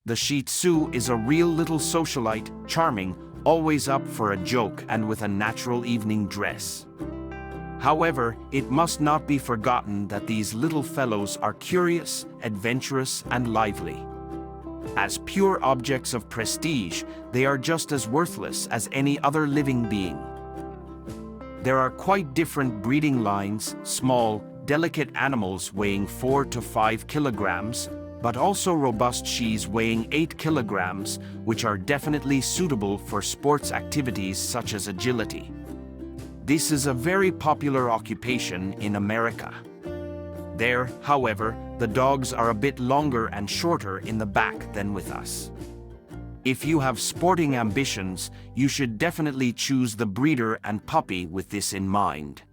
The Shih Tzu is a real little socialite, charming, always up for a joke and with a natural evening dress. However, it must not be forgotten that these little fellows are curious, adventurous, and lively. As pure objects of prestige, they are just as worthless as any other living being. There are quite different breeding lines, small, delicate animals weighing 4 to 5 kilograms, but also robust Shihs weighing 8 kilograms, which are definitely suitable for sports activities such as agility. This is a very popular occupation in America. There, however, the dogs are a bit longer and shorter in the back than with us. If you have sporting ambitions, you should definitely choose the breeder and puppy with this in mind.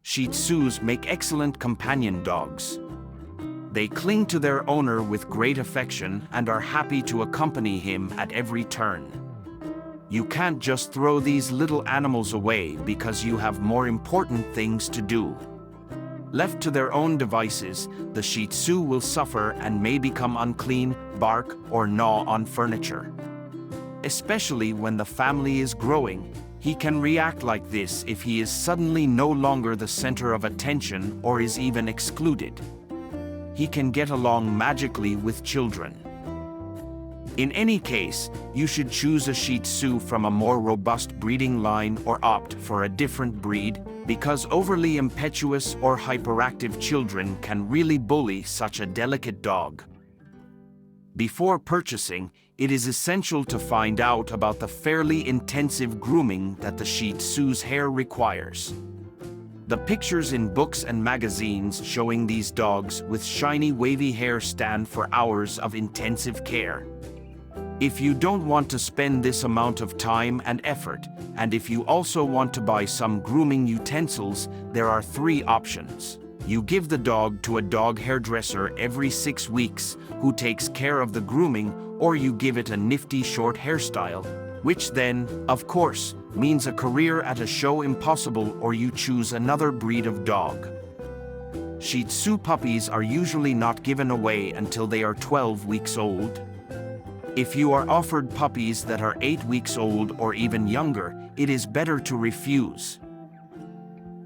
Shih Tzus make excellent companion dogs. They cling to their owner with great affection and are happy to accompany him at every turn. You can't just throw these little animals away because you have more important things to do. Left to their own devices, the Shih Tzu will suffer and may become unclean, bark, or gnaw on furniture. Especially when the family is growing, he can react like this if he is suddenly no longer the center of attention or is even excluded. He can get along magically with children. In any case, you should choose a Shih Tzu from a more robust breeding line or opt for a different breed, because overly impetuous or hyperactive children can really bully such a delicate dog. Before purchasing, it is essential to find out about the fairly intensive grooming that the Shih Tzu's hair requires. The pictures in books and magazines showing these dogs with shiny wavy hair stand for hours of intensive care. If you don't want to spend this amount of time and effort, and if you also want to buy some grooming utensils, there are 3 options. You give the dog to a dog hairdresser every 6 weeks, who takes care of the grooming, or you give it a nifty short hairstyle, which then, of course, means a career at a show impossible, or you choose another breed of dog. Shih Tzu puppies are usually not given away until they are 12 weeks old. If you are offered puppies that are 8 weeks old or even younger, it is better to refuse.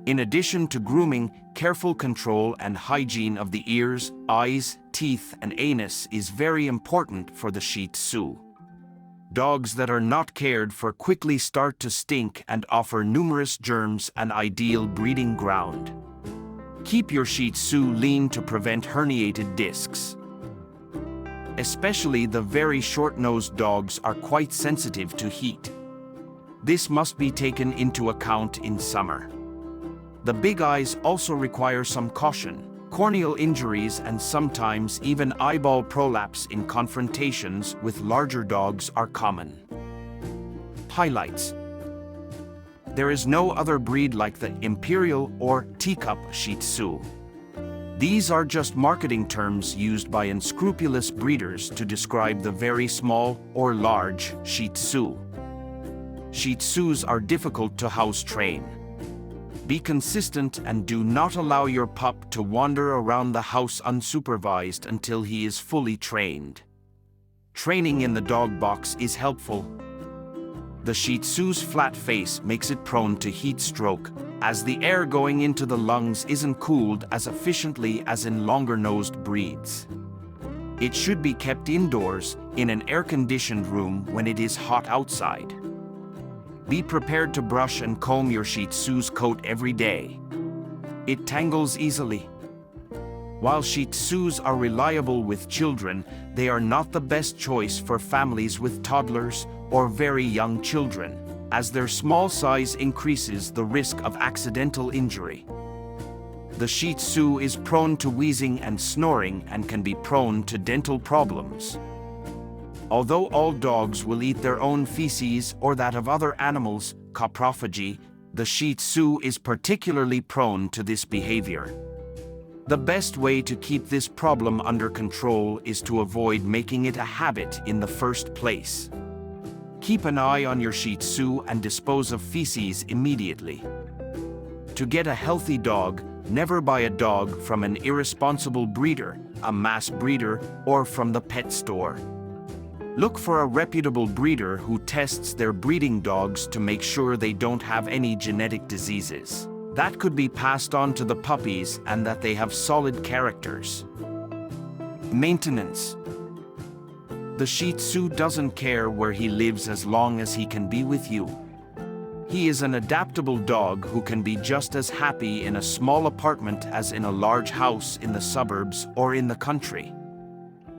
In addition to grooming, careful control and hygiene of the ears, eyes, teeth, and anus is very important for the Shih Tzu. Dogs that are not cared for quickly start to stink and offer numerous germs an ideal breeding ground. Keep your Shih Tzu lean to prevent herniated discs. Especially the very short-nosed dogs are quite sensitive to heat. This must be taken into account in summer. The big eyes also require some caution. Corneal injuries and sometimes even eyeball prolapse in confrontations with larger dogs are common. Highlights: there is no other breed like the Imperial or Teacup Shih Tzu. These are just marketing terms used by unscrupulous breeders to describe the very small or large Shih Tzu. Shih Tzus are difficult to house train. Be consistent and do not allow your pup to wander around the house unsupervised until he is fully trained. Training in the dog box is helpful. The Shih Tzu's flat face makes it prone to heat stroke, as the air going into the lungs isn't cooled as efficiently as in longer-nosed breeds. It should be kept indoors, in an air-conditioned room when it is hot outside. Be prepared to brush and comb your Shih Tzu's coat every day. It tangles easily. While Shih Tzus are reliable with children, they are not the best choice for families with toddlers or very young children, as their small size increases the risk of accidental injury. The Shih Tzu is prone to wheezing and snoring and can be prone to dental problems. Although all dogs will eat their own feces or that of other animals, coprophagy, the Shih Tzu is particularly prone to this behavior. The best way to keep this problem under control is to avoid making it a habit in the first place. Keep an eye on your Shih Tzu and dispose of feces immediately. To get a healthy dog, never buy a dog from an irresponsible breeder, a mass breeder or from the pet store. Look for a reputable breeder who tests their breeding dogs to make sure they don't have any genetic diseases that could be passed on to the puppies and that they have solid characters. Maintenance. The Shih Tzu doesn't care where he lives as long as he can be with you. He is an adaptable dog who can be just as happy in a small apartment as in a large house in the suburbs or in the country.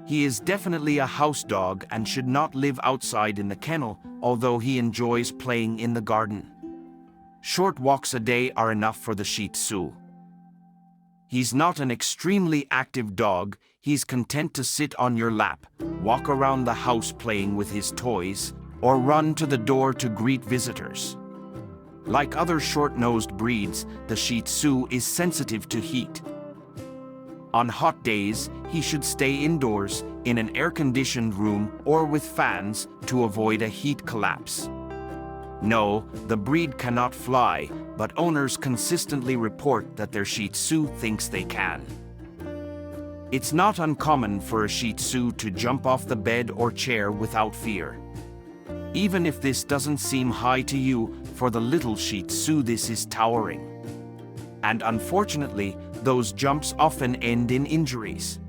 He is definitely a house dog and should not live outside in the kennel, although he enjoys playing in the garden. Short walks a day are enough for the Shih Tzu. He's not an extremely active dog. He's content to sit on your lap, walk around the house playing with his toys, or run to the door to greet visitors. Like other short-nosed breeds, the Shih Tzu is sensitive to heat. On hot days, he should stay indoors, in an air-conditioned room or with fans to avoid a heat collapse. No, the breed cannot fly, but owners consistently report that their Shih Tzu thinks they can. It's not uncommon for a Shih Tzu to jump off the bed or chair without fear. Even if this doesn't seem high to you, for the little Shih Tzu this is towering. And unfortunately, those jumps often end in injuries.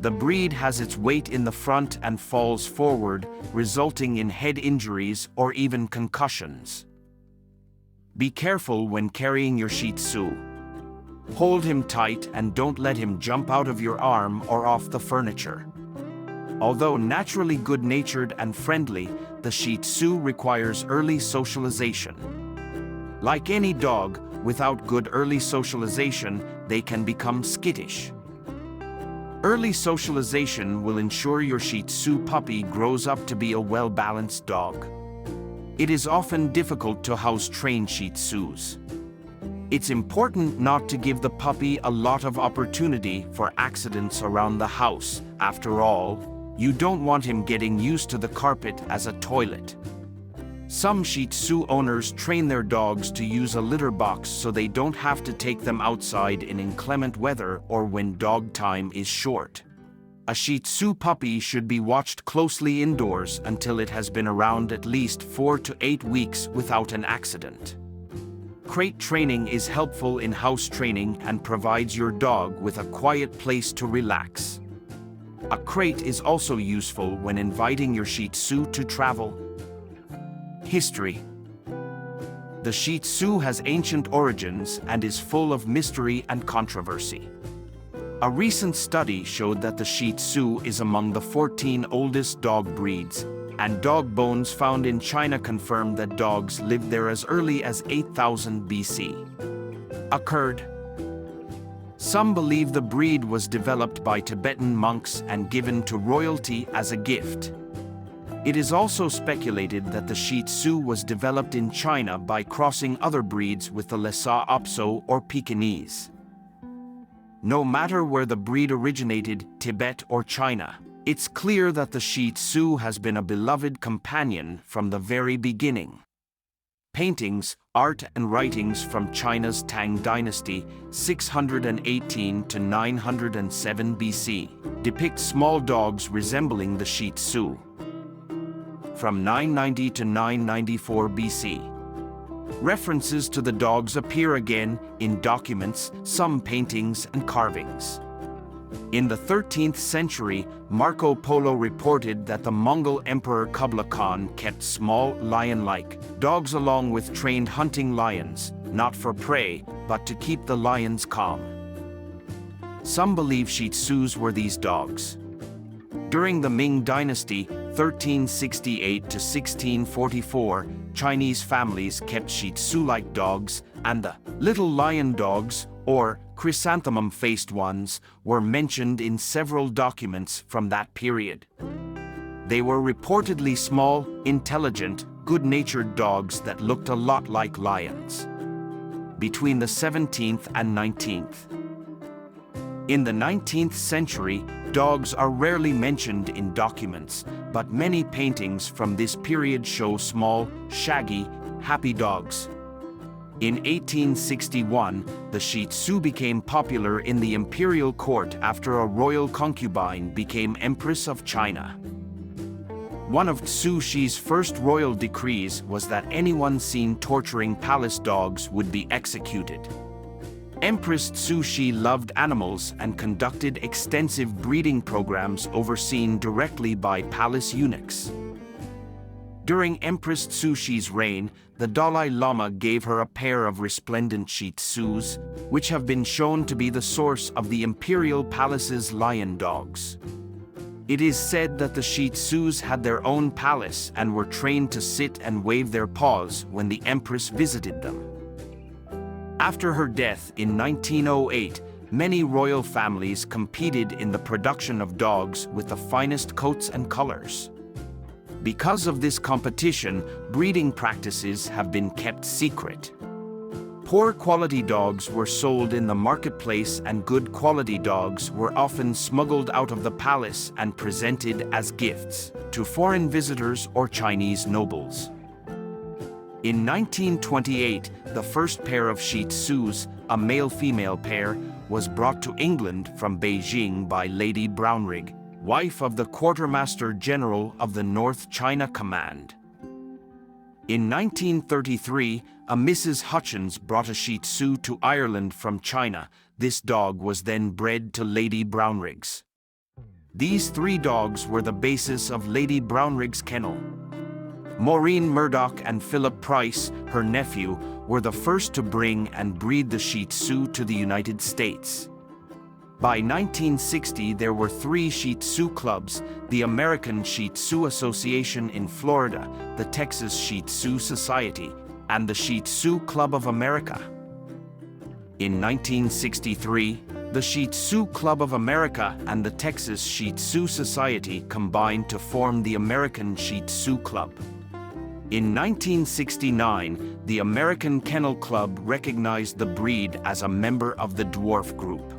The breed has its weight in the front and falls forward, resulting in head injuries or even concussions. Be careful when carrying your Shih Tzu. Hold him tight and don't let him jump out of your arm or off the furniture. Although naturally good-natured and friendly, the Shih Tzu requires early socialization. Like any dog, without good early socialization, they can become skittish. Early socialization will ensure your Shih Tzu puppy grows up to be a well-balanced dog. It is often difficult to house-train Shih Tzus. It's important not to give the puppy a lot of opportunity for accidents around the house. After all, you don't want him getting used to the carpet as a toilet. Some Shih Tzu owners train their dogs to use a litter box so they don't have to take them outside in inclement weather or when dog time is short. A Shih Tzu puppy should be watched closely indoors until it has been around at least 4 to 8 weeks without an accident. Crate training is helpful in house training and provides your dog with a quiet place to relax. A crate is also useful when inviting your Shih Tzu to travel. History. The Shih Tzu has ancient origins and is full of mystery and controversy. A recent study showed that the Shih Tzu is among the 14 oldest dog breeds, and dog bones found in China confirm that dogs lived there as early as 8000 BC. Occurred. Some believe the breed was developed by Tibetan monks and given to royalty as a gift. It is also speculated that the Shih Tzu was developed in China by crossing other breeds with the Lhasa Apso or Pekingese. No matter where the breed originated, Tibet or China, it's clear that the Shih Tzu has been a beloved companion from the very beginning. Paintings, art and writings from China's Tang Dynasty, 618 to 907 BC, depict small dogs resembling the Shih Tzu. From 990 to 994 BC. References to the dogs appear again in documents, some paintings and carvings. In the 13th century, Marco Polo reported that the Mongol Emperor Kublai Khan kept small, lion-like dogs along with trained hunting lions, not for prey, but to keep the lions calm. Some believe Shih Tzus were these dogs. During the Ming Dynasty, 1368 to 1644, Chinese families kept Shih Tzu-like dogs, and the little lion dogs, or chrysanthemum-faced ones, were mentioned in several documents from that period. They were reportedly small, intelligent, good-natured dogs that looked a lot like lions. Between the 17th and 19th. In the 19th century, dogs are rarely mentioned in documents, but many paintings from this period show small, shaggy, happy dogs. In 1861, the Shih Tzu became popular in the imperial court after a royal concubine became Empress of China. One of Cix's first royal decrees was that anyone seen torturing palace dogs would be executed. Empress Cixi loved animals and conducted extensive breeding programs overseen directly by palace eunuchs. During Empress Cixi's reign, the Dalai Lama gave her a pair of resplendent Shih Tzus, which have been shown to be the source of the imperial palace's lion dogs. It is said that the Shih Tzus had their own palace and were trained to sit and wave their paws when the Empress visited them. After her death in 1908, many royal families competed in the production of dogs with the finest coats and colors. Because of this competition, breeding practices have been kept secret. Poor quality dogs were sold in the marketplace and good quality dogs were often smuggled out of the palace and presented as gifts to foreign visitors or Chinese nobles. In 1928, the first pair of Shih Tzus, a male-female pair, was brought to England from Beijing by Lady Brownrigg, wife of the Quartermaster General of the North China Command. In 1933, a Mrs. Hutchins brought a Shih Tzu to Ireland from China. This dog was then bred to Lady Brownrigg's. These three dogs were the basis of Lady Brownrigg's kennel. Maureen Murdoch and Philip Price, her nephew, were the first to bring and breed the Shih Tzu to the United States. By 1960, there were 3 Shih Tzu clubs: the American Shih Tzu Association in Florida, the Texas Shih Tzu Society, and the Shih Tzu Club of America. In 1963, the Shih Tzu Club of America and the Texas Shih Tzu Society combined to form the American Shih Tzu Club. In 1969, the American Kennel Club recognized the breed as a member of the dwarf group.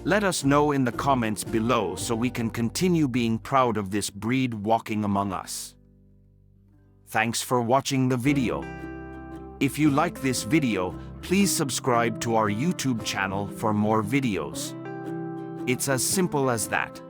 Let us know in the comments below so we can continue being proud of this breed walking among us. Thanks for watching the video. If you like this video, please subscribe to our YouTube channel for more videos. It's as simple as that.